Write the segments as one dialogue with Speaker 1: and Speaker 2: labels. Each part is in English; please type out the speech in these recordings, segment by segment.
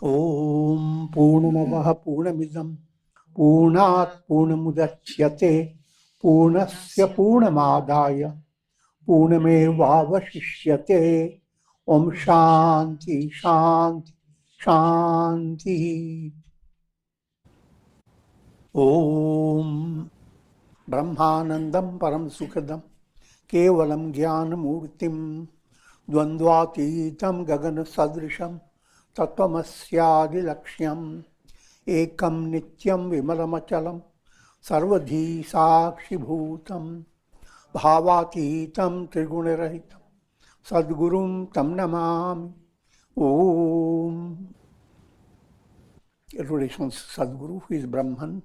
Speaker 1: Om Purnamavaha Purnamidam Purnat Purnamudachyate Purnasya Purnamadaya Purnamevavashishyate. Om Shanti Shanti Shanti. Om Brahmanandam Param Sukhadam Kevalam Jnanamurtim Dvandvatitam Gagana Sadrisham Tattvamasya Laksham Ekam Nityam Vimalamachalam Sarvadhi Sakshi Bhutam Bhavatitam Trigunarahitam Sadgurum Tam Namami. Om. Relations Sadguru, who is Brahman,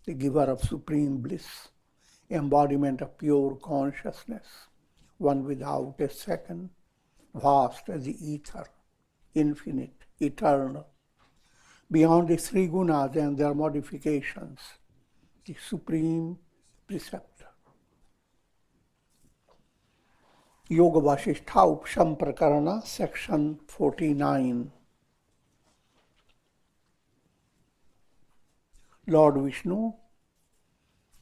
Speaker 1: the giver of supreme bliss, embodiment of pure consciousness, one without a second, vast as the ether, infinite, eternal, beyond the three gunas and their modifications, the supreme preceptor. Yoga Vasistha Upashama Prakarana, section 49. Lord Vishnu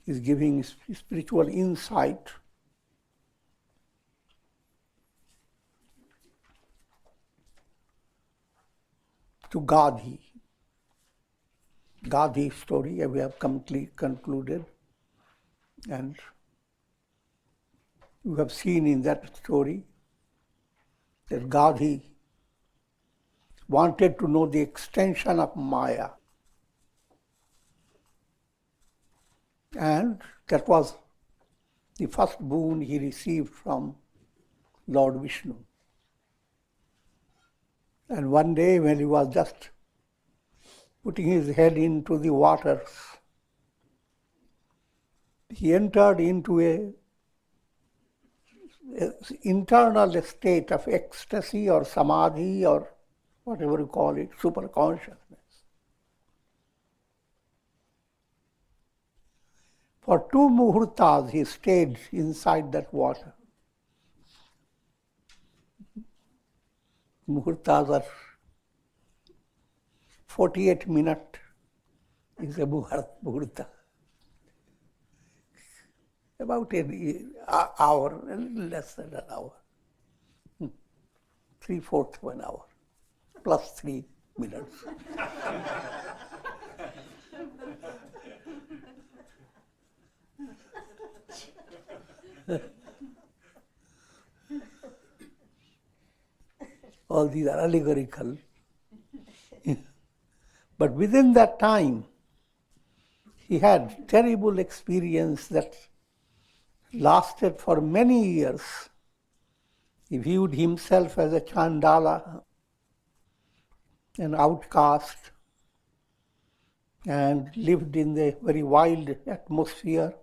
Speaker 1: is giving spiritual insight to Gadhi. Gadhi's story we have concluded, and you have seen in that story that Gadhi wanted to know the extension of Maya. And that was the first boon he received from Lord Vishnu. And one day when he was just putting his head into the waters, he entered into an internal state of ecstasy or samadhi or whatever you call it, super consciousness. For 2 muhurtas he stayed inside that water. Muhurtas are 48 minutes is a muhurta. About an hour, a little less than an hour. 3/4 of an hour, plus 3 minutes. All these are allegorical. But within that time, he had terrible experience that lasted for many years. He viewed himself as a Chandala, an outcast, and lived in the very wild atmosphere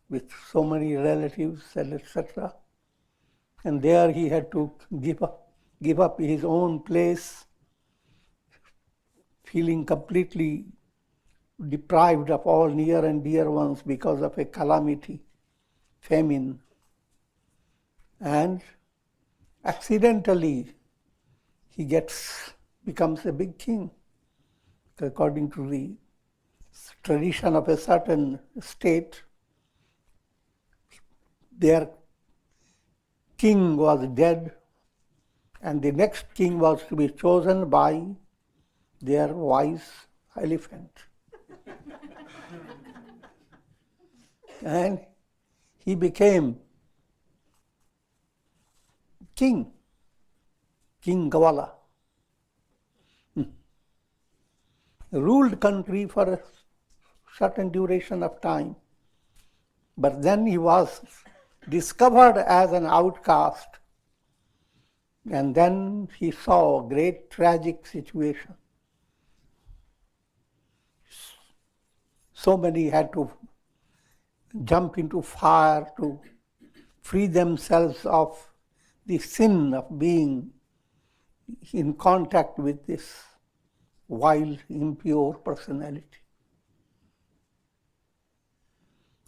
Speaker 1: with so many relatives and etc. And there he had to give up his own place, feeling completely deprived of all near and dear ones because of a calamity, famine. And accidentally he becomes a big king. According to the tradition of a certain state, their king was dead, and the next king was to be chosen by their wise elephant. And he became King Gavala. Ruled country for a certain duration of time. But then he was discovered as an outcast. And then he saw a great tragic situation. So many had to jump into fire to free themselves of the sin of being in contact with this wild, impure personality.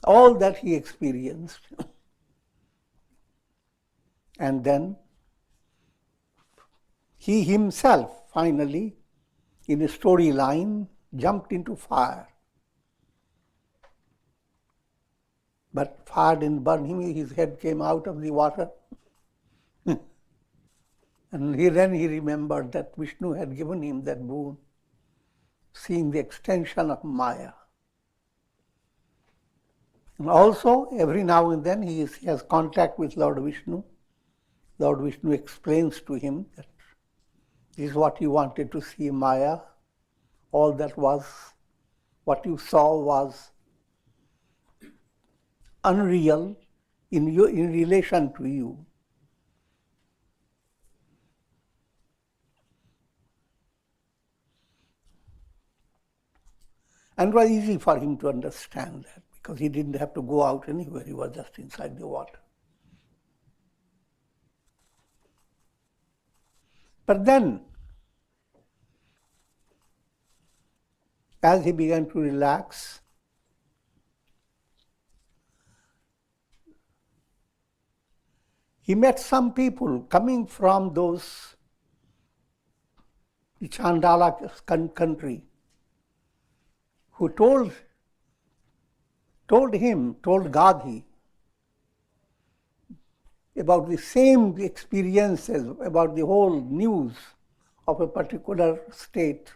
Speaker 1: All that he experienced. And then he himself finally in a storyline, jumped into fire. But fire didn't burn him, his head came out of the water. And then he remembered that Vishnu had given him that boon, seeing the extension of Maya. And also, every now and then, he has contact with Lord Vishnu. Lord Vishnu explains to him that this is what you wanted to see, Maya. All that was, what you saw was unreal in relation to you. And it was easy for him to understand that, because he didn't have to go out anywhere, he was just inside the water. But then, as he began to relax, he met some people coming from the Chandala country, who told Gadhi about the same experiences, about the whole news of a particular state,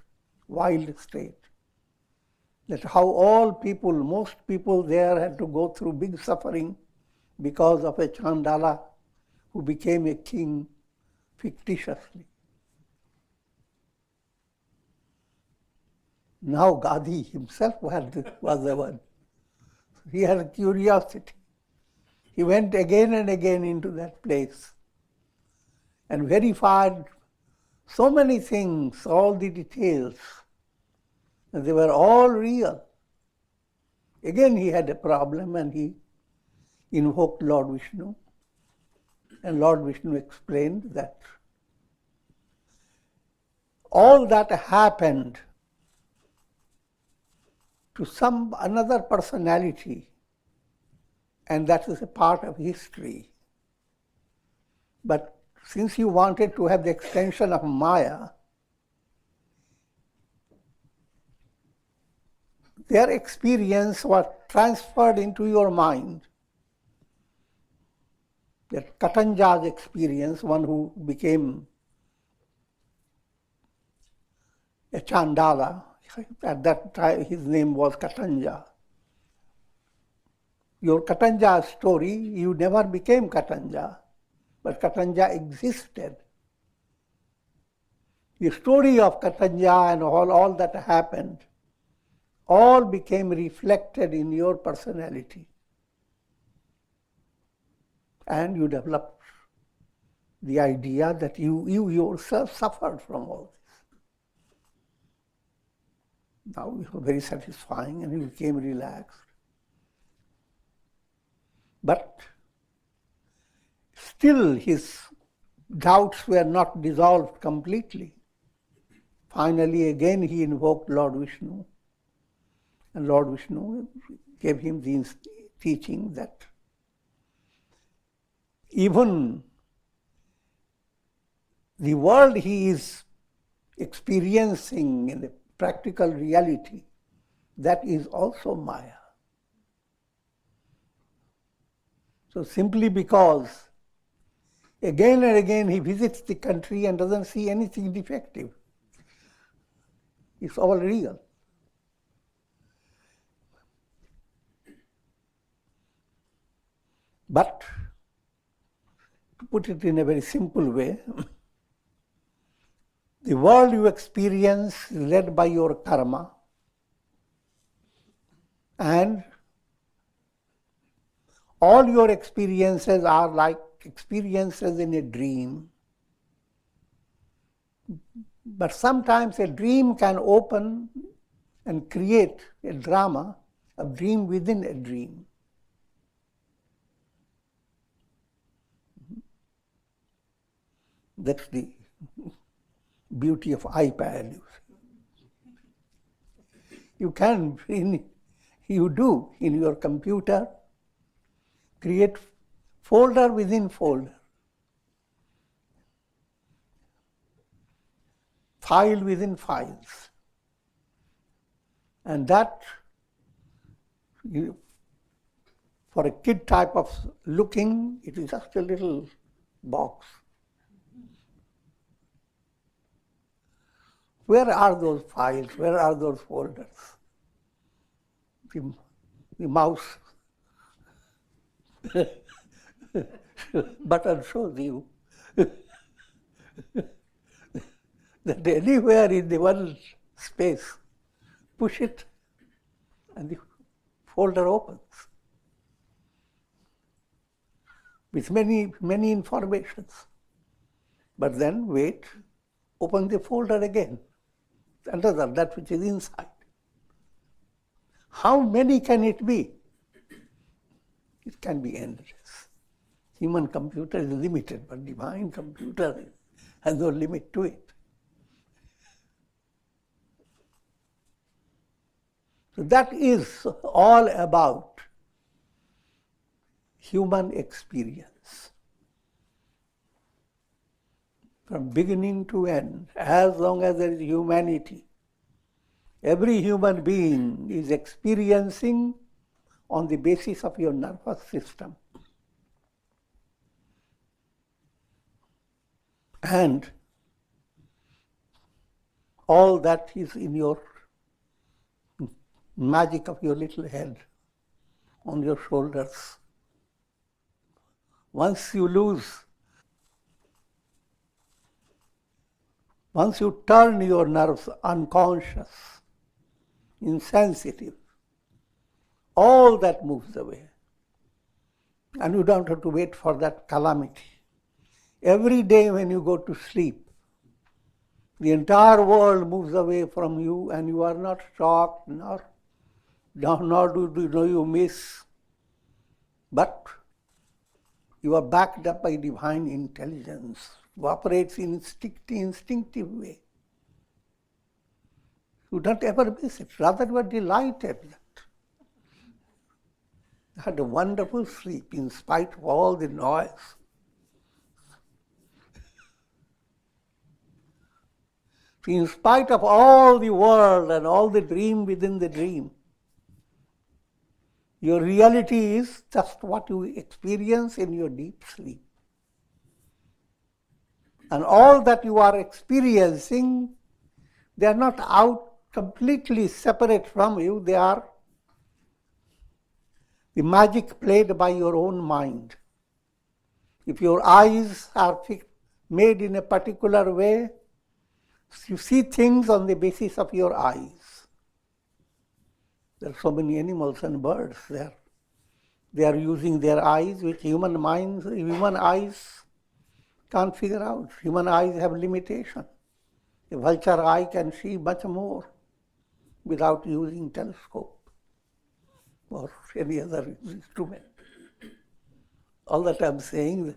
Speaker 1: wild state. That how all people, most people there had to go through big suffering because of a Chandala who became a king fictitiously. Now Gadhi himself was the one. He had a curiosity. He went again and again into that place and verified so many things, all the details, and they were all real. Again he had a problem and he invoked Lord Vishnu, and Lord Vishnu explained that all that happened to another personality, and that is a part of history. But since you wanted to have the extension of Maya, their experience was transferred into your mind. That Katanja's experience, one who became a Chandala, at that time his name was Katanja. Your Katanja story, you never became Katanja, but Katanja existed. The story of Katanja and all that happened, all became reflected in your personality. And you developed the idea that you yourself suffered from all this. Now it was very satisfying and he became relaxed. But still his doubts were not dissolved completely. Finally again he invoked Lord Vishnu, and Lord Vishnu gave him the teaching that even the world he is experiencing in the practical reality, that is also Maya. So simply because again and again he visits the country and doesn't see anything defective, it's all real. But to put it in a very simple way, the world you experience is led by your karma, and all your experiences are like experiences in a dream. But sometimes a dream can open and create a drama, a dream within a dream. That's the beauty of iPad. You can, you do in your computer, create folder within folder. file within files. And that, for a kid type of looking, it is just a little box. Where are those files? Where are those folders? The mouse button shows you that anywhere in the one space, push it and the folder opens with many informations. But then wait, open the folder again, another, that which is inside. How many can it be? It can be endless. Human computer is limited, but divine computer has no limit to it. So that is all about human experience. From beginning to end, as long as there is humanity, every human being is experiencing on the basis of your nervous system. And all that is in your magic of your little head, on your shoulders. Once you turn your nerves unconscious, insensitive, all that moves away. And you don't have to wait for that calamity. Every day when you go to sleep, the entire world moves away from you and you are not shocked, nor do you miss. But you are backed up by divine intelligence, who operates in instinctive way. You don't ever miss it. Rather, you are delighted that you had a wonderful sleep in spite of all the noise. In spite of all the world and all the dream within the dream, your reality is just what you experience in your deep sleep. And all that you are experiencing, they are not out completely separate from you. They are the magic played by your own mind. If your eyes are made in a particular way, you see things on the basis of your eyes. There are so many animals and birds there. They are using their eyes, which human eyes can't figure out. Human eyes have limitation. A vulture eye can see much more without using telescope or any other instrument. All that I'm saying,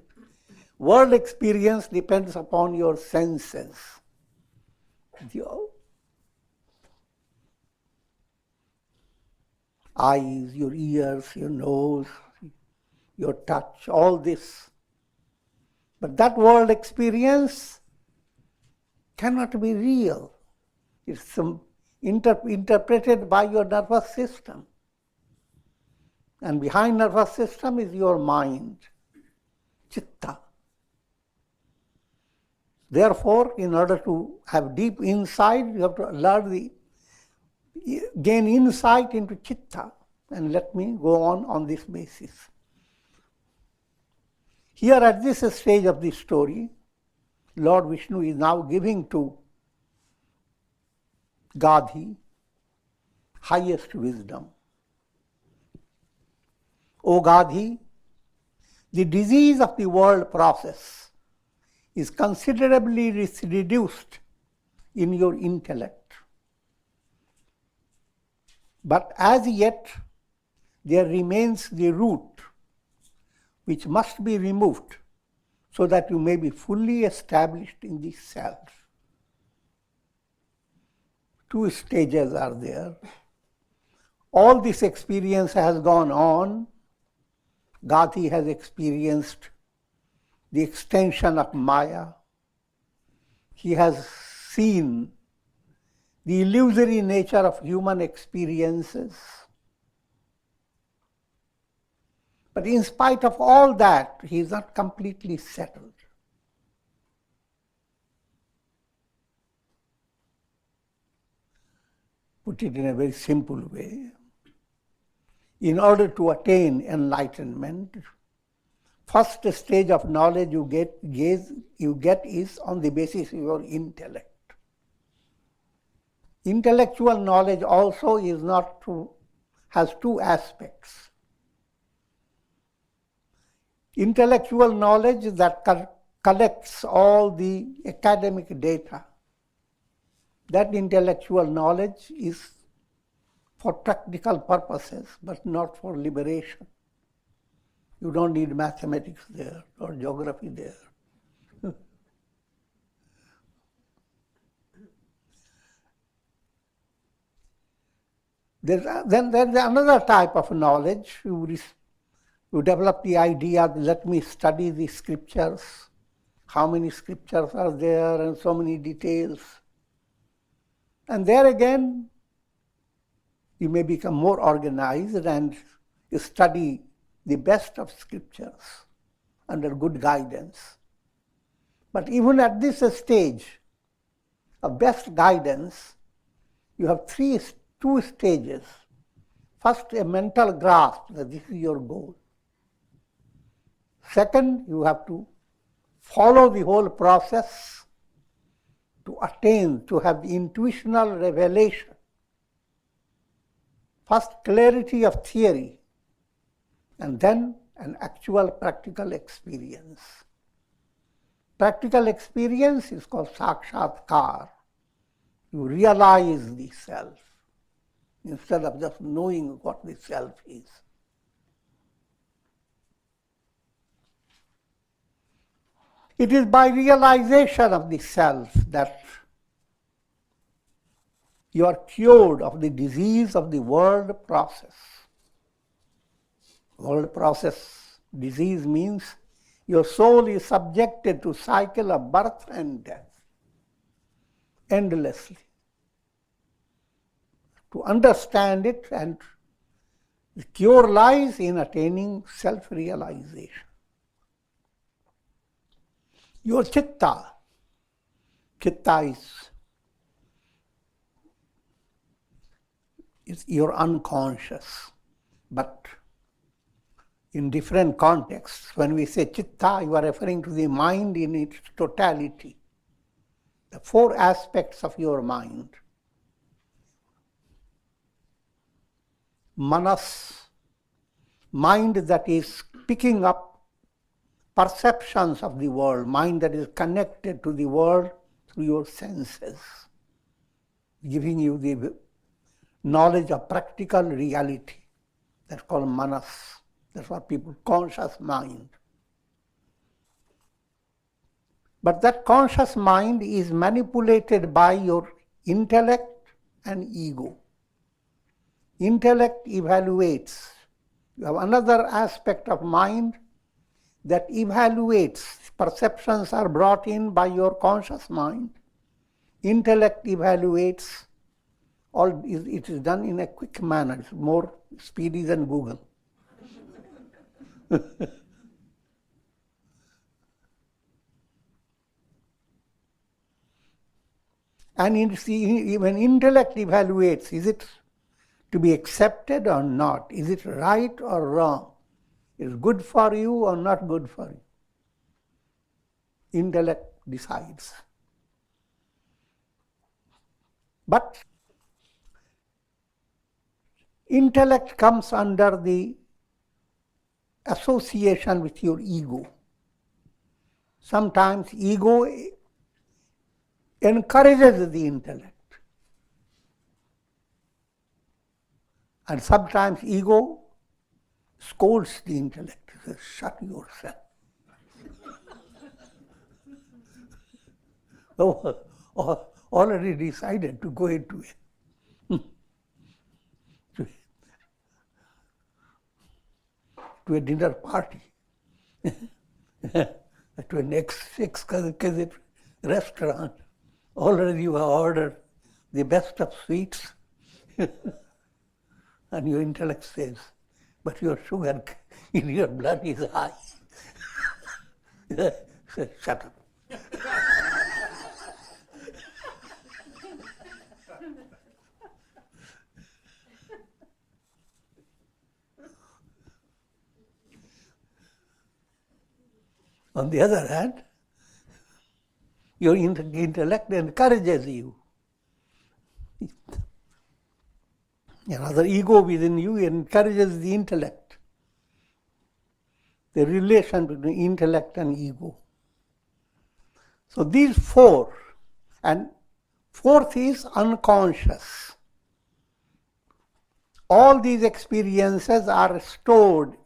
Speaker 1: world experience depends upon your senses. Your eyes, your ears, your nose, your touch, all this. But that world experience cannot be real. It's interpreted by your nervous system. And behind nervous system is your mind, chitta. Therefore, in order to have deep insight, you have to gain insight into chitta. And let me go on this basis. Here at this stage of the story, Lord Vishnu is now giving to Gadhi highest wisdom. O Gadhi, the disease of the world process is considerably reduced in your intellect. But as yet, there remains the root which must be removed so that you may be fully established in the self. Two stages are there. All this experience has gone on. Gadhi has experienced the extension of Maya. He has seen the illusory nature of human experiences. But in spite of all that, he is not completely settled. Put it in a very simple way. In order to attain enlightenment, first stage of knowledge you get is on the basis of your intellect. Intellectual knowledge also has two aspects. Intellectual knowledge that collects all the academic data. That intellectual knowledge is for practical purposes, but not for liberation. You don't need mathematics there or geography there. Then there's another type of knowledge. You develop the idea, let me study the scriptures, how many scriptures are there and so many details. And there again, you may become more organized and study the best of scriptures under good guidance. But even at this stage of best guidance, you have two stages. First, a mental grasp that this is your goal. Second, you have to follow the whole process to attain, to have the intuitional revelation. First, clarity of theory, and then an actual practical experience. Practical experience is called sakshatkar. You realize the self instead of just knowing what the self is. It is by realization of the self that you are cured of the disease of the world process. World process disease means your soul is subjected to cycle of birth and death endlessly. To understand it, and the cure lies in attaining self-realization. Your chitta is your unconscious, but in different contexts. When we say chitta, you are referring to the mind in its totality, the four aspects of your mind. Manas, mind that is picking up perceptions of the world, mind that is connected to the world through your senses, giving you the knowledge of practical reality. That's called manas. That's what people call conscious mind. But that conscious mind is manipulated by your intellect and ego. Intellect evaluates. You have another aspect of mind that evaluates. Perceptions are brought in by your conscious mind. Intellect evaluates. It is done in a quick manner. It's more speedy than Google. And when intellect evaluates, is it to be accepted or not? Is it right or wrong? Is it good for you or not good for you? Intellect decides. But intellect comes under the association with your ego. Sometimes ego encourages the intellect. And sometimes ego scolds the intellect. Says, shut yourself. Already decided to go into it. To a dinner party, to an exquisite restaurant, Already you have ordered the best of sweets, and your intellect says, but your sugar in your blood is high. Shut up. On the other hand, your intellect encourages you. Another ego within you encourages the intellect. The relation between intellect and ego. So these four, and fourth is unconscious. All these experiences are stored.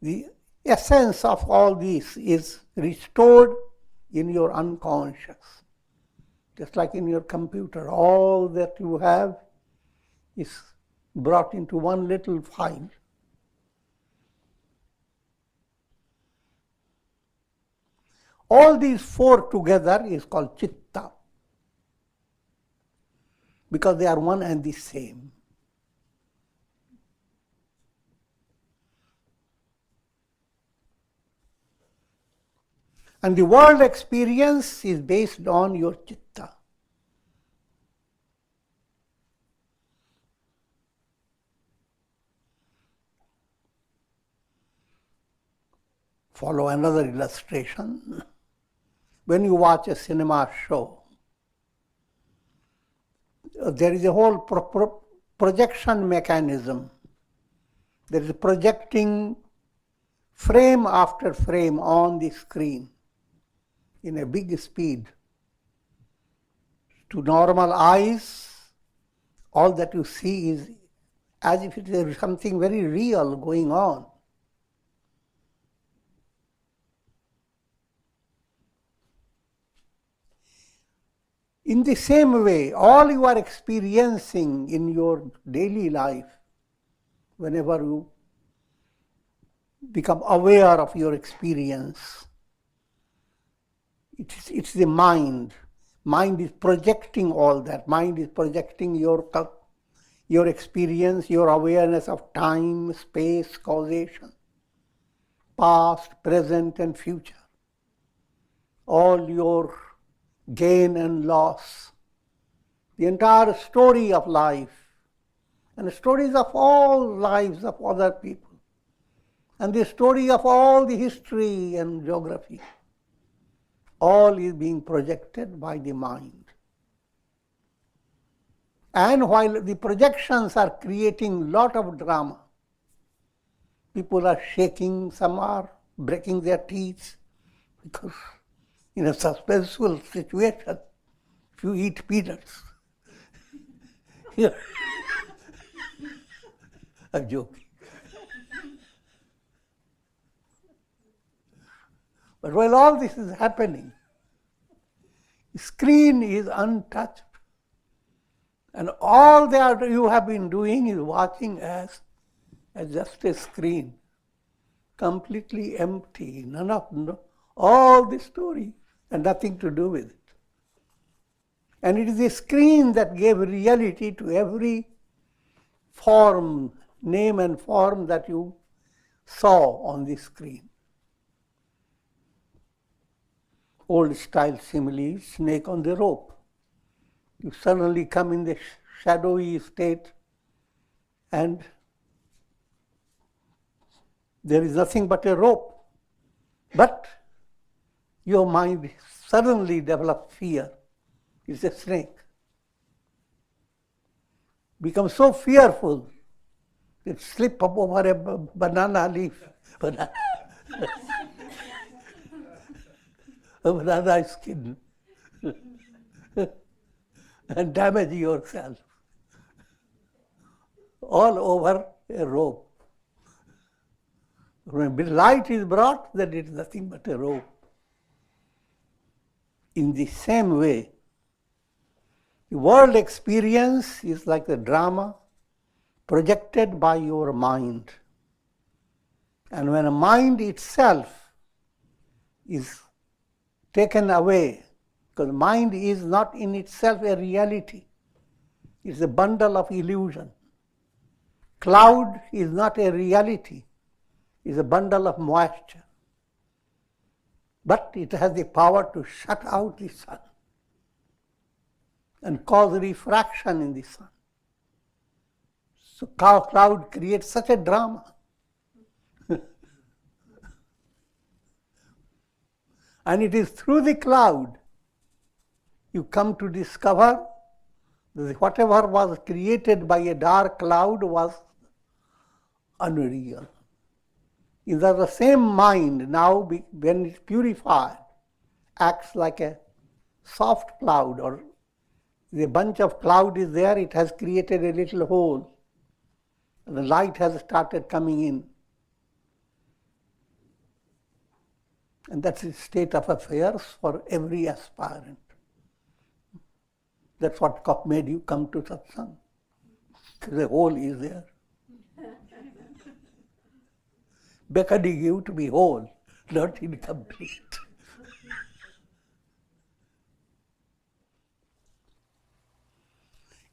Speaker 1: The essence of all this is restored in your unconscious. Just like in your computer, all that you have is brought into one little file. All these four together is called chitta, because they are one and the same. And the world experience is based on your chitta. Follow another illustration. When you watch a cinema show, there is a whole projection mechanism. There is projecting frame after frame on the screen in a big speed. To normal eyes, all that you see is as if it is something very real going on. In the same way, all you are experiencing in your daily life, whenever you become aware of your experience, it's the mind. Mind is projecting all that. Mind is projecting your experience, your awareness of time, space, causation, past, present, and future. All your gain and loss, the entire story of life, and the stories of all lives of other people, and the story of all the history and geography, all is being projected by the mind. And while the projections are creating lot of drama, people are shaking, some are breaking their teeth, because in a suspenseful situation, if you eat peanuts, I'm joking. But while all this is happening, the screen is untouched. And all that you have been doing is watching as just a screen, completely empty, all the story, and nothing to do with it. And it is the screen that gave reality to every form, name and form that you saw on the screen. Old style simile, snake on the rope. You suddenly come in the shadowy state and there is nothing but a rope. But your mind suddenly develops fear. It's a snake. Become so fearful, it slip up over a banana leaf. A banana skin. And damage yourself. All over a rope. When light is brought, then it is nothing but a rope. In the same way, the world experience is like a drama projected by your mind. And when a mind itself is taken away Because mind is not in itself a reality. It's a bundle of illusion. Cloud is not a reality. It's a bundle of moisture. But it has the power to shut out the sun and cause refraction in the sun. So cloud creates such a drama. And it is through the cloud you come to discover that whatever was created by a dark cloud was unreal. Is that the same mind now, when it's purified, acts like a soft cloud, or the bunch of cloud is there, it has created a little hole. The light has started coming in. And that's the state of affairs for every aspirant. That's what made you come to satsang. The hole is there. Beckoning you to be whole, not incomplete.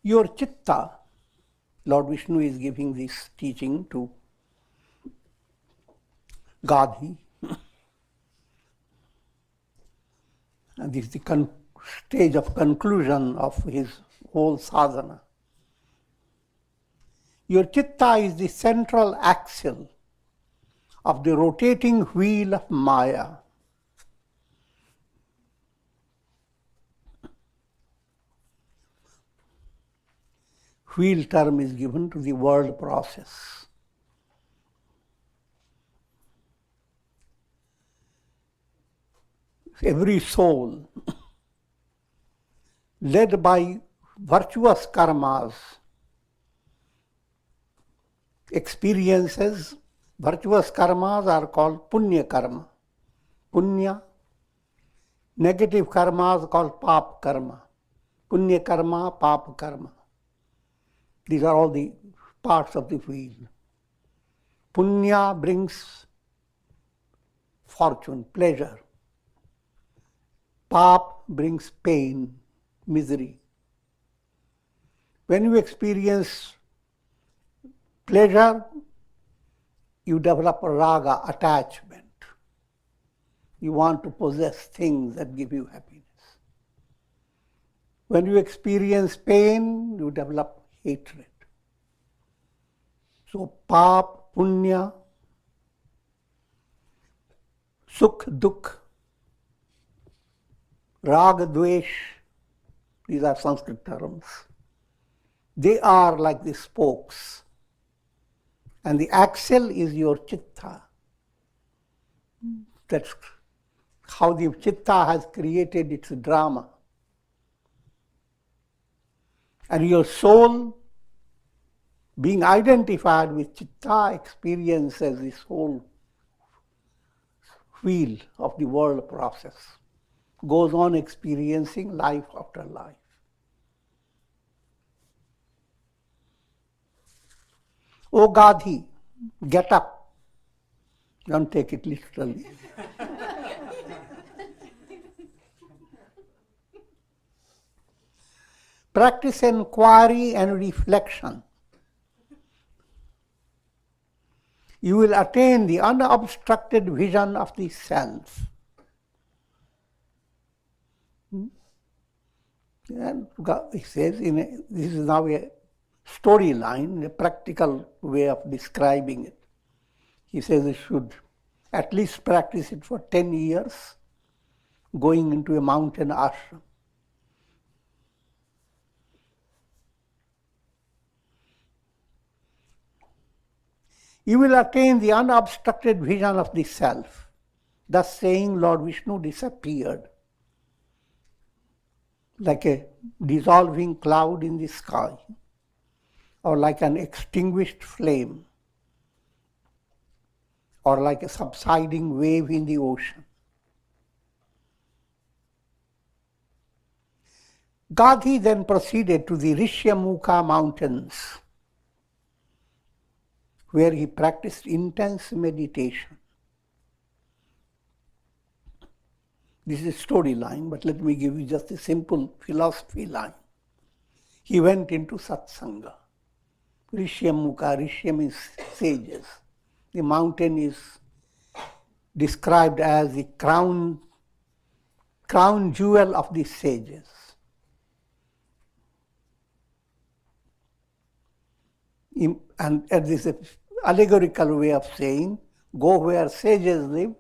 Speaker 1: Your chitta, Lord Vishnu is giving this teaching to Gadhi. And this is the stage of conclusion of his whole sadhana. Your chitta is the central axle of the rotating wheel of Maya. Wheel term is given to the world process. Every soul, led by virtuous karmas, experiences. Virtuous karmas are called punya karma. Punya. Negative karmas called pap karma. Punya karma, pap karma. These are all the parts of the wheel. Punya brings fortune, pleasure. Pap brings pain, misery. When you experience pleasure, you develop raga, attachment. You want to possess things that give you happiness. When you experience pain, you develop hatred. So pap, punya, sukh, dukh, raga, dvesh, these are Sanskrit terms. They are like the spokes. And the axle is your chitta. That's how the chitta has created its drama. And your soul, being identified with chitta, experiences this whole wheel of the world process. Goes on experiencing life after life. Oh Gadhi, get up. Don't take it literally. Practice inquiry and reflection. You will attain the unobstructed vision of the self. And he says, this is now a storyline, a practical way of describing it. He says you should at least practice it for 10 years, going into a mountain ashram. You will attain the unobstructed vision of the self. Thus saying, Lord Vishnu disappeared like a dissolving cloud in the sky, or like an extinguished flame, or like a subsiding wave in the ocean. Gadhi then proceeded to the Rishyamukha mountains, where he practiced intense meditation. This is a storyline, but let me give you just a simple philosophy line. He went into satsanga. Rishyam Mukha, Rishyam is sages. The mountain is described as the crown jewel of the sages. And this is an allegorical way of saying, go where sages live,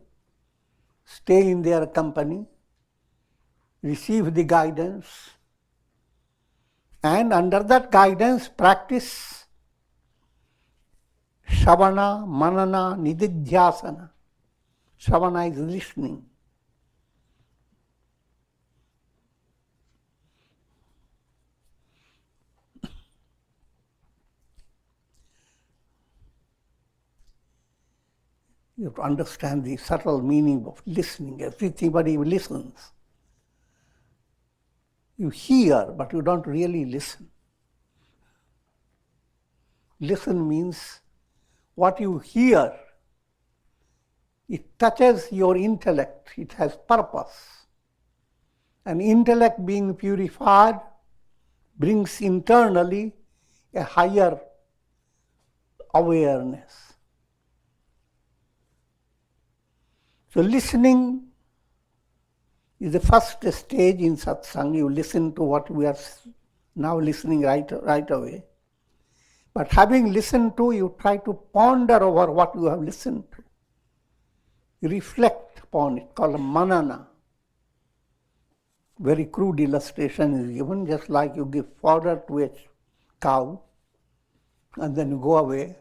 Speaker 1: stay in their company, receive the guidance, and under that guidance practice Shravana, Manana, Nididhyasana. Shravana is listening. You have to understand the subtle meaning of listening. Everybody listens. You hear, but you don't really listen. Listen means what you hear, it touches your intellect, it has purpose. And intellect being purified brings internally a higher awareness. So listening is the first stage in satsang. You listen to what we are now listening right away. But having listened to, you try to ponder over what you have listened to. You reflect upon it, called manana. Very crude illustration is given, just like you give fodder to a cow, and then you go away.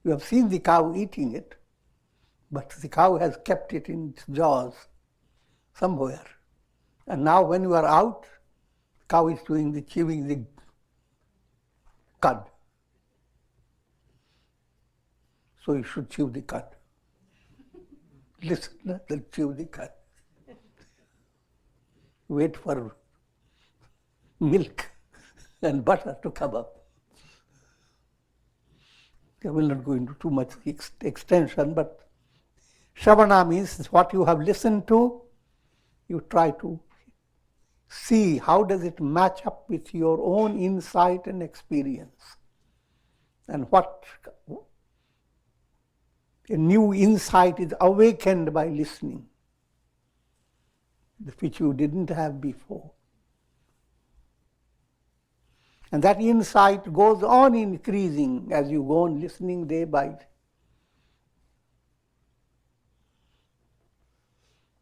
Speaker 1: You have seen the cow eating it, but the cow has kept it in its jaws somewhere. And now when you are out, the cow is chewing the cud. So you should chew the cud. Listen, then chew the cud. Wait for milk and butter to come up. I will not go into too much extension, but Shravana means what you have listened to, you try to see how does it match up with your own insight and experience. And what a new insight is awakened by listening, which you didn't have before. And that insight goes on increasing as you go on listening day by day.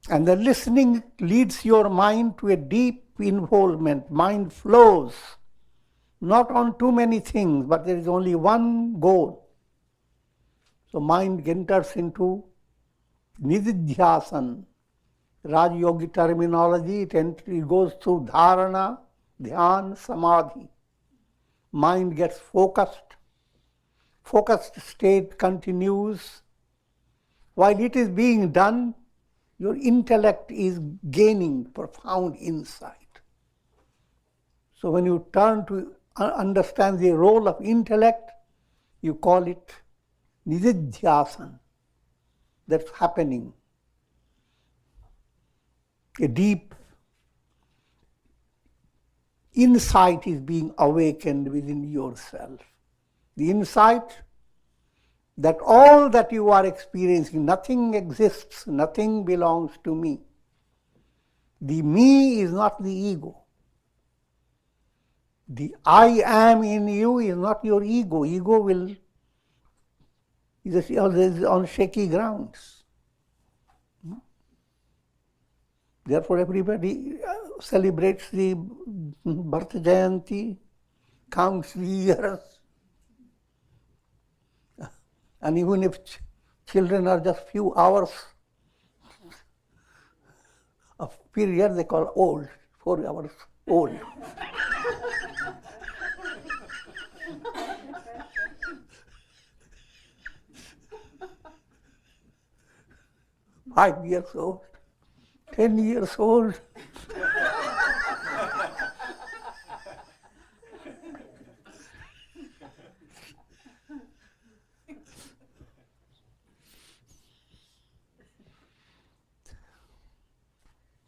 Speaker 1: And the listening leads your mind to a deep involvement. Mind flows, not on too many things, but there is only one goal. So mind enters into nididhyasan. Raj Yogi terminology, it goes through dharana, dhyan, samadhi. Mind gets focused. Focused state continues. While it is being done, your intellect is gaining profound insight. So when you turn to understand the role of intellect, you call it nididhyasan. That's happening. A deep insight is being awakened within yourself. The insight that all that you are experiencing, nothing exists, nothing belongs to me. The me is not the ego. The I am in you is not your ego. Ego is on shaky grounds. Therefore, everybody celebrates the birth Jayanti, counts the years. And even if children are just few hours of period, they call old, 4 hours old. Five years old, 10 years old.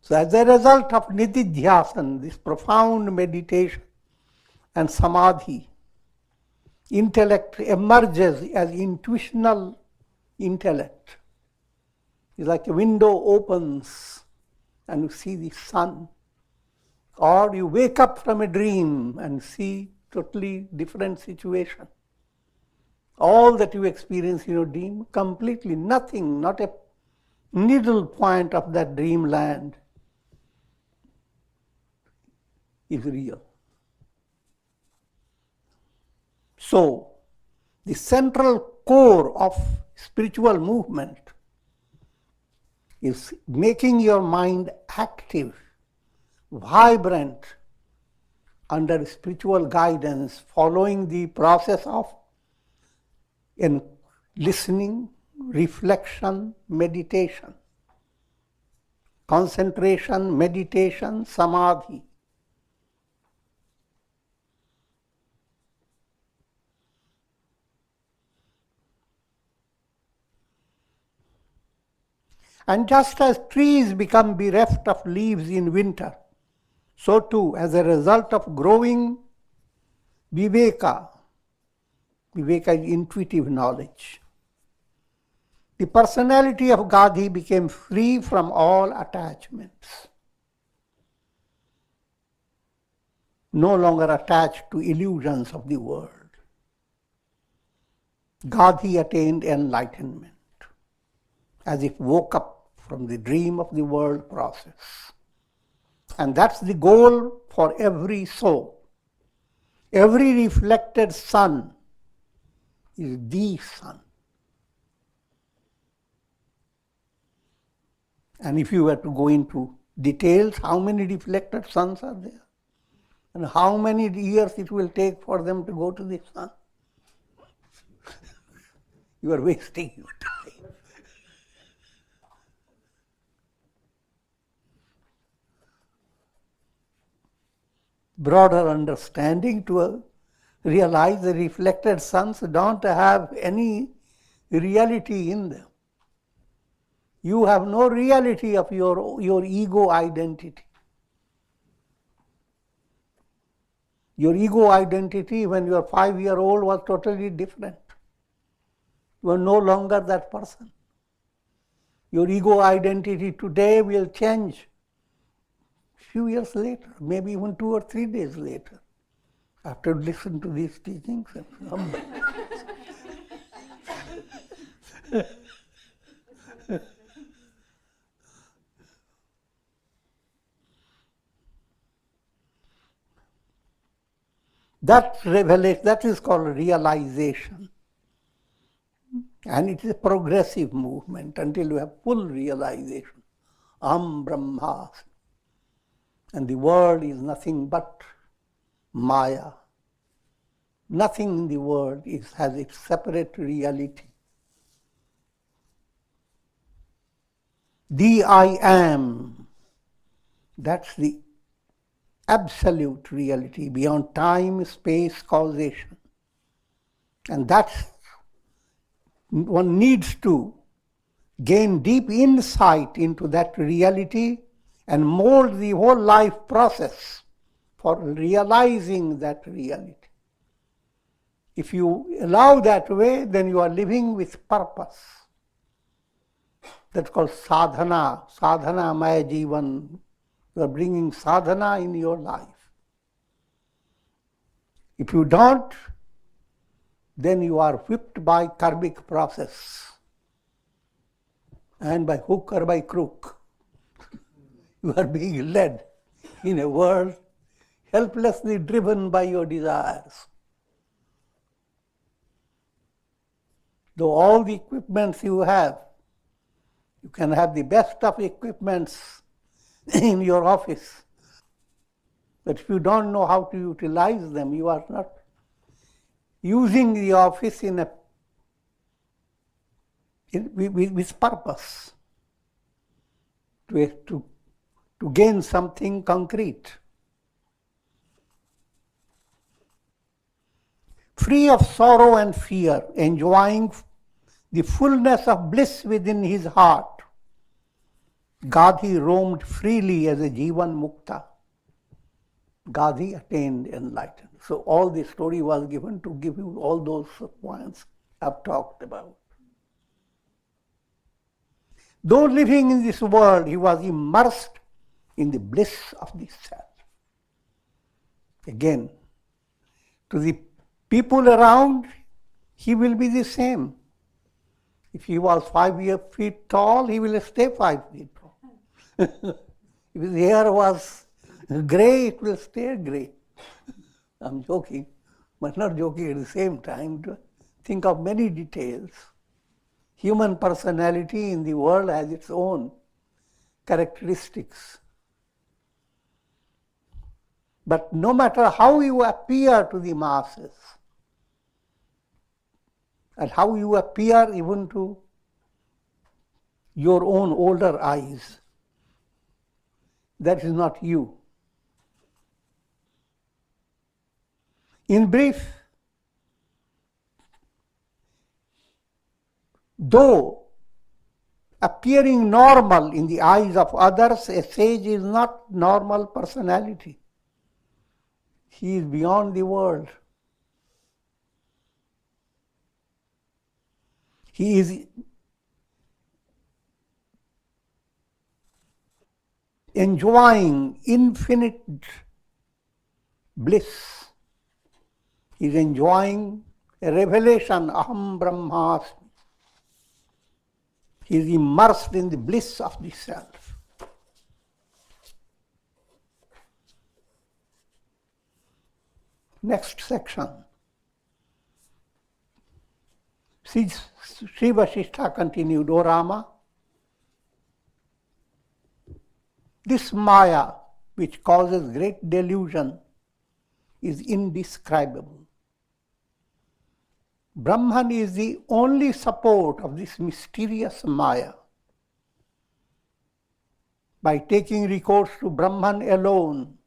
Speaker 1: So as a result of nididhyasan, this profound meditation and samadhi, intellect emerges as intuitional intellect. It's like a window opens and you see the sun. Or you wake up from a dream and see totally different situation. All that you experience in your dream, completely nothing, not a needle point of that dreamland is real. So, the central core of spiritual movement is making your mind active, vibrant, under spiritual guidance, following the process of listening, reflection, meditation, concentration, meditation, samadhi. And just as trees become bereft of leaves in winter, so too, as a result of growing viveka, viveka is intuitive knowledge, the personality of Gadhi became free from all attachments, no longer attached to illusions of the world. Gadhi attained enlightenment, as if woke up from the dream of the world process. And that's the goal for every soul. Every reflected sun is the sun. And if you were to go into details, how many reflected suns are there? And how many years it will take for them to go to the sun? You are wasting your time. Broader understanding to realize the reflected suns don't have any reality in them. You have no reality of your ego identity. Your ego identity when you are 5-year-old was totally different. You are no longer that person. Your ego identity today will change few years later, maybe even 2 or 3 days later, after listening to these teachings. That revelation, that is called realization. And it is a progressive movement until you have full realization. Aham Brahmasmi. And the world is nothing but Maya. Nothing in the world has its separate reality. The I am, that's the absolute reality beyond time, space, causation. And that's, one needs to gain deep insight into that reality and mold the whole life process for realizing that reality. If you allow that way, then you are living with purpose. That's called sadhana, sadhana maya jivan. You are bringing sadhana in your life. If you don't, then you are whipped by karmic process and by hook or by crook. You are being led in a world helplessly driven by your desires. Though all the equipments you can have the best of equipments in your office, but if you don't know how to utilize them, you are not using the office with purpose to gain something concrete. Free of sorrow and fear, enjoying the fullness of bliss within his heart, Gadhi roamed freely as a Jivan Mukta. Gadhi attained enlightenment. So all the story was given to give you all those points I've talked about. Though living in this world, he was immersed in the bliss of the self. Again, to the people around, he will be the same. If he was 5 feet tall, he will stay 5 feet tall. If his hair was grey, it will stay grey. I'm joking, but not joking at the same time. To think of many details. Human personality in the world has its own characteristics. But no matter how you appear to the masses, and how you appear even to your own older eyes, that is not you. In brief, though appearing normal in the eyes of others, a sage is not normal personality. He is beyond the world. He is enjoying infinite bliss. He is enjoying a revelation, Aham Brahmasmi. He is immersed in the bliss of the self. Next section. Sri Vasishtha continued, O Rama, this Maya, which causes great delusion, is indescribable. Brahman is the only support of this mysterious Maya. By taking recourse to Brahman alone,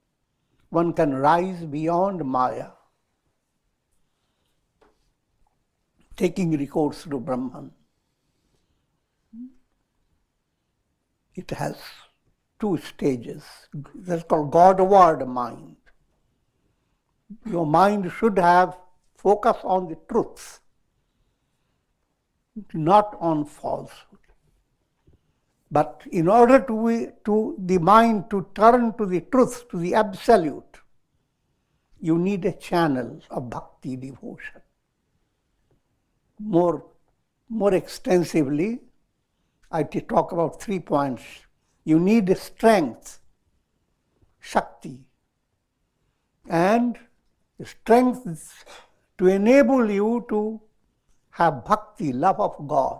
Speaker 1: one can rise beyond Maya. Taking recourse to Brahman. It has 2 stages. That's called Godward mind. Your mind should have focus on the truth, not on falsehood. But in order to the mind to turn to the truth, to the absolute, you need a channel of bhakti devotion. More extensively, I talk about 3 points. You need strength, Shakti, and strength to enable you to have bhakti, love of God.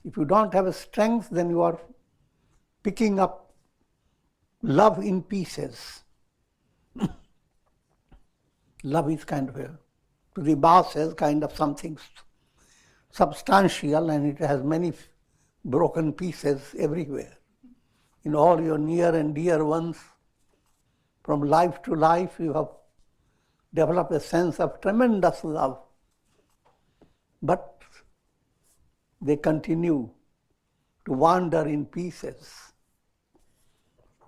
Speaker 1: If you don't have a strength, then you are picking up love in pieces. Love is kind of to the masses, kind of something substantial, and it has many broken pieces everywhere. In all your near and dear ones, from life to life, you have developed a sense of tremendous love. But they continue to wander in pieces.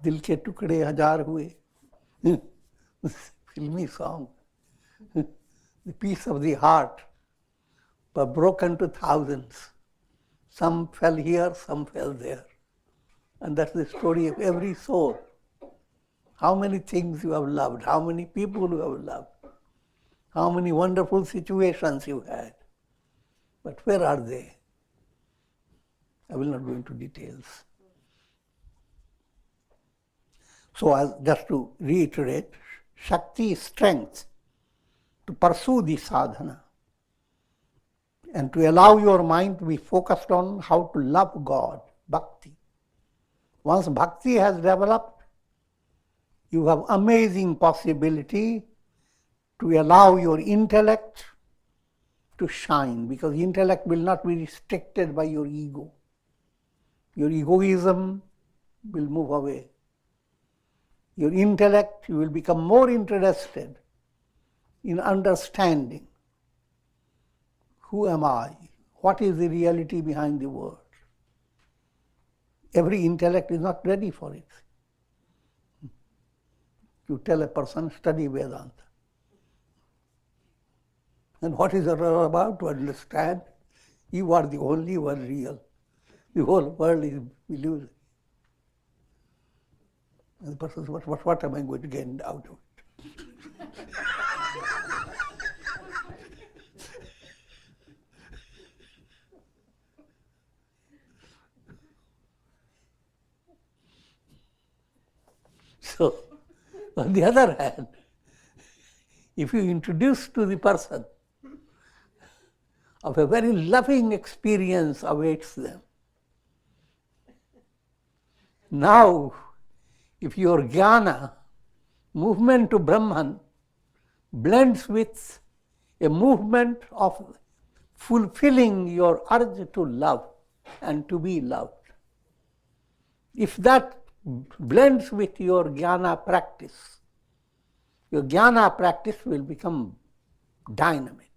Speaker 1: Dil ke tukde हजार हुए. Filmy song. The piece of the heart were broken to thousands. Some fell here, some fell there. And that's the story of every soul. How many things you have loved, how many people you have loved, how many wonderful situations you had. But where are they? I will not go into details. So just to reiterate, Shakti is strength to pursue the sadhana and to allow your mind to be focused on how to love God, bhakti. Once bhakti has developed, you have amazing possibility to allow your intellect to shine, because intellect will not be restricted by your ego. Your egoism will move away. Your intellect, you will become more interested in understanding who am I, what is the reality behind the world. every intellect is not ready for it. You tell a person, study Vedanta. And what is it all about? To understand, you are the only one real. The whole world is illusion. And the person says, what am I going to get out of it? So, on the other hand, if you introduce to the person of a very loving experience awaits them. Now, if your jnana, movement to Brahman, blends with a movement of fulfilling your urge to love and to be loved, if that blends with your jnana practice, your jnana practice will become dynamic.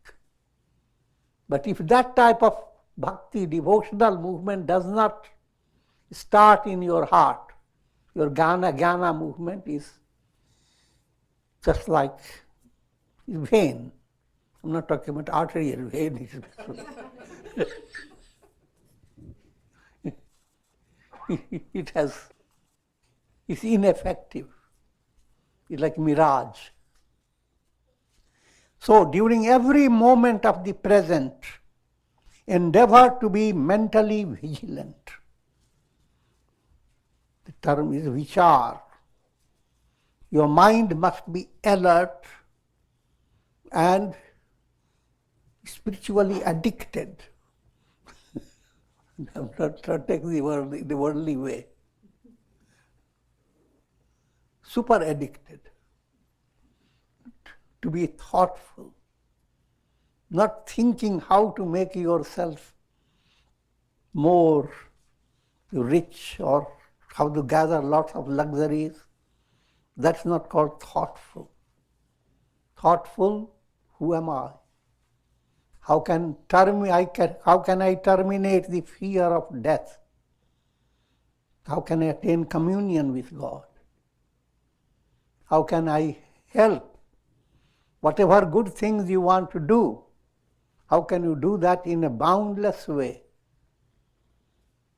Speaker 1: But if that type of bhakti, devotional movement does not start in your heart, your jnana movement is just like vein. I'm not talking about arterial vein. It's ineffective. It's like mirage. So during every moment of the present, endeavor to be mentally vigilant. The term is vichar. Your mind must be alert and spiritually addicted. I'm not taking the worldly way. Super addicted. To be thoughtful. Not thinking how to make yourself more rich or how to gather lots of luxuries. That's not called thoughtful. Thoughtful, who am I? How can I terminate the fear of death? How can I attain communion with God? How can I help? Whatever good things you want to do, how can you do that in a boundless way?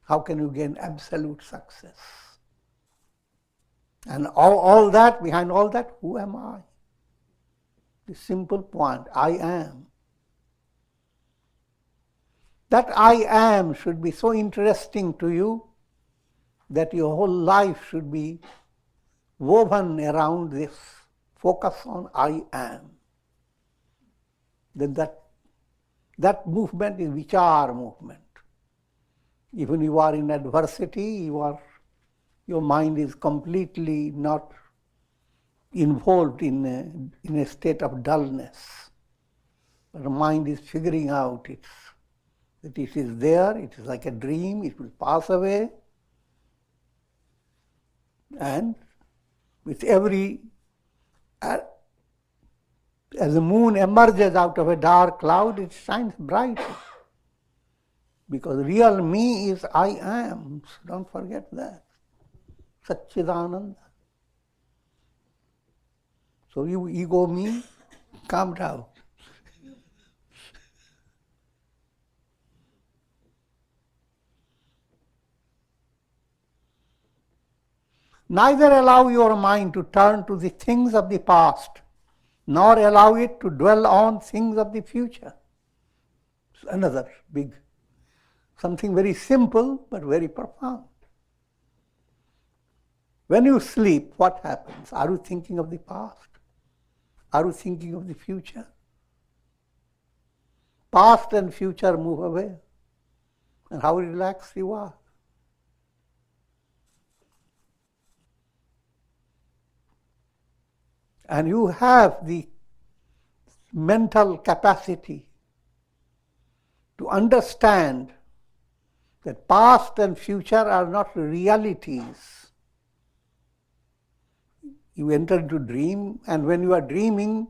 Speaker 1: How can you gain absolute success? And all that, behind all that, who am I? The simple point, I am. That I am should be so interesting to you that your whole life should be woven around this. Focus on I am. Then that movement is vichar movement. Even you are in adversity, your mind is completely not involved in a state of dullness. But the mind is figuring out that it is there, it is like a dream, it will pass away. And with every, as the moon emerges out of a dark cloud, it shines brighter. Because real me is I am. So don't forget that. Satchidananda. So you ego me, calm down. Neither allow your mind to turn to the things of the past, nor allow it to dwell on things of the future. It's another big, something very simple but very profound. When you sleep, what happens? Are you thinking of the past? Are you thinking of the future? Past and future move away. And how relaxed you are. And you have the mental capacity to understand that past and future are not realities. You enter into dream, and when you are dreaming,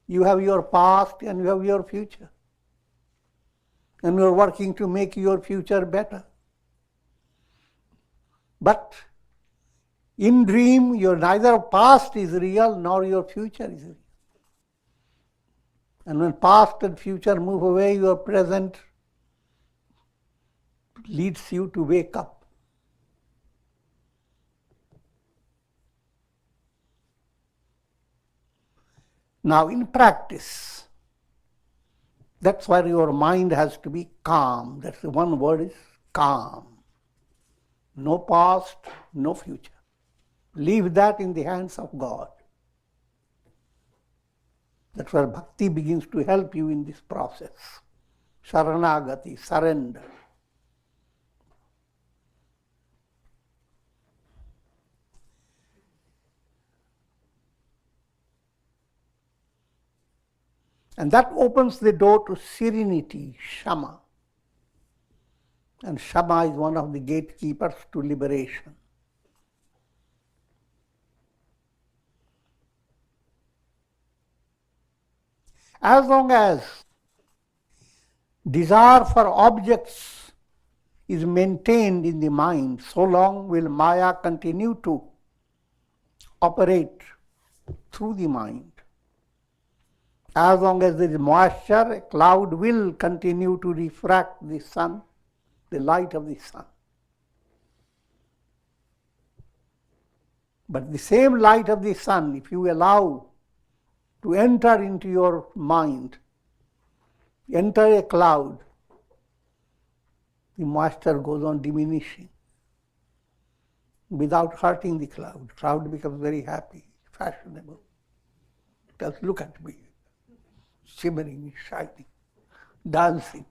Speaker 1: you have your past and you have your future. And you are working to make your future better. But in dream, your neither past is real nor your future is real. And when past and future move away, your present leads you to wake up. Now in practice, that's why your mind has to be calm. That's the one word is calm. No past, no future. Leave that in the hands of God. That's where bhakti begins to help you in this process. Sharanagati, surrender. And that opens the door to serenity, Shama. And Shama is one of the gatekeepers to liberation. As long as desire for objects is maintained in the mind, so long will Maya continue to operate through the mind. As long as there is moisture, a cloud will continue to refract the sun, the light of the sun. But the same light of the sun, if you allow to enter into your mind, enter a cloud, the moisture goes on diminishing without hurting the cloud. The cloud becomes very happy, fashionable. Just look at me, shimmering, shining, dancing,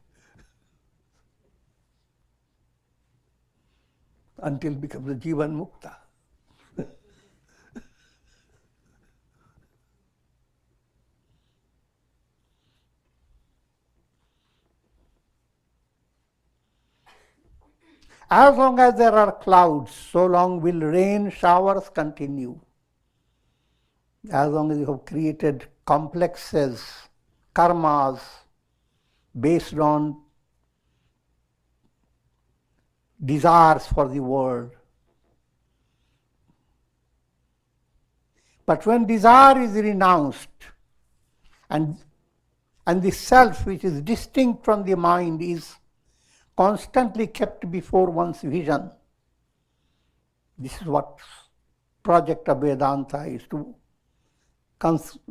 Speaker 1: until it becomes a Jivan Mukta. As long as there are clouds, so long will rain showers continue. As long as you have created complexes, karmas, based on desires for the world. But when desire is renounced, and the self which is distinct from the mind is constantly kept before one's vision. This is what project of Vedanta is, to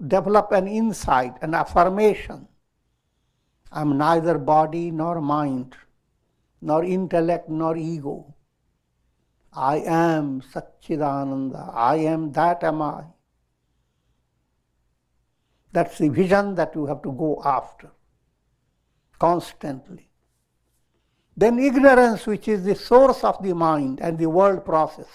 Speaker 1: develop an insight, an affirmation. I am neither body nor mind, nor intellect nor ego. I am Satchidananda. I am, that am I. That's the vision that you have to go after constantly. Then ignorance, which is the source of the mind and the world process,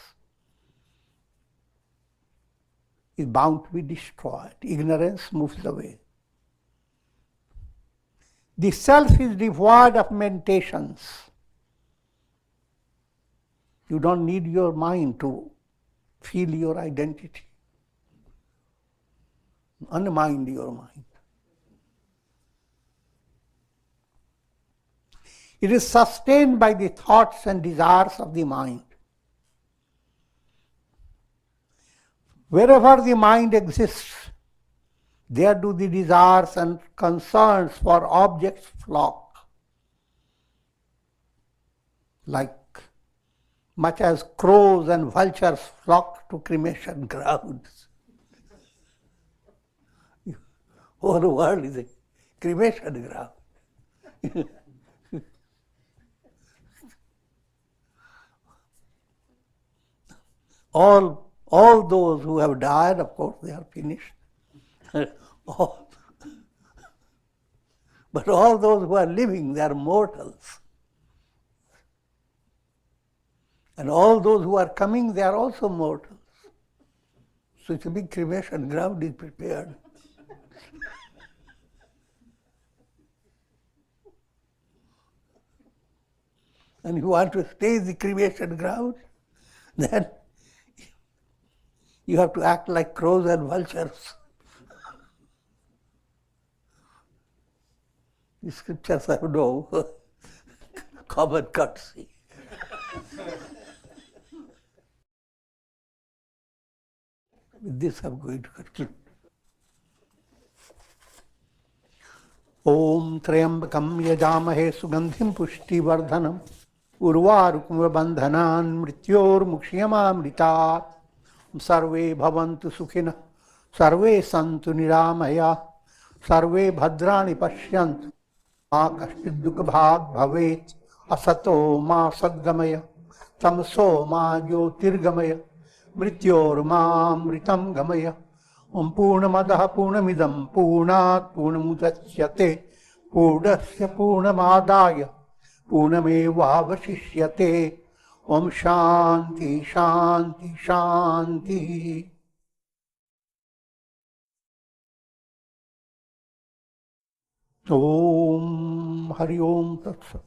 Speaker 1: is bound to be destroyed. Ignorance moves away. The self is devoid of meditations. You don't need your mind to feel your identity. Unmind your mind. It is sustained by the thoughts and desires of the mind. Wherever the mind exists, there do the desires and concerns for objects flock. Like much as crows and vultures flock to cremation grounds. Whole world is a cremation ground. All those who have died, of course, they are finished. But all those who are living, they are mortals. And all those who are coming, they are also mortals. So it's a big cremation ground is prepared. And if you want to stay in the cremation ground, then you have to act like crows and vultures. The scriptures have no common courtesy. With this I'm going to conclude. Om Trayambakam Yajamahe Sugandhim Pushtivardanam Urvarukmabandhanan Mrityormukshiyamamritat Sarve Bhavantu Sukhina Sarve Santu Niramaya Sarve Bhadrani Pashyantu Ma Kashchid Dukha Bhag Bhavet Asato Ma Sadgamaya Tamso Ma Jyotirgamaya Mrityormamritam Gamaya Om Purnamadaha Purnamidam Purnat Purnamudachyate Purnasya Purnamadaya Purnameva Vasishyate Om Shanti Shanti Shanti. Om Hari Om Tat Sat.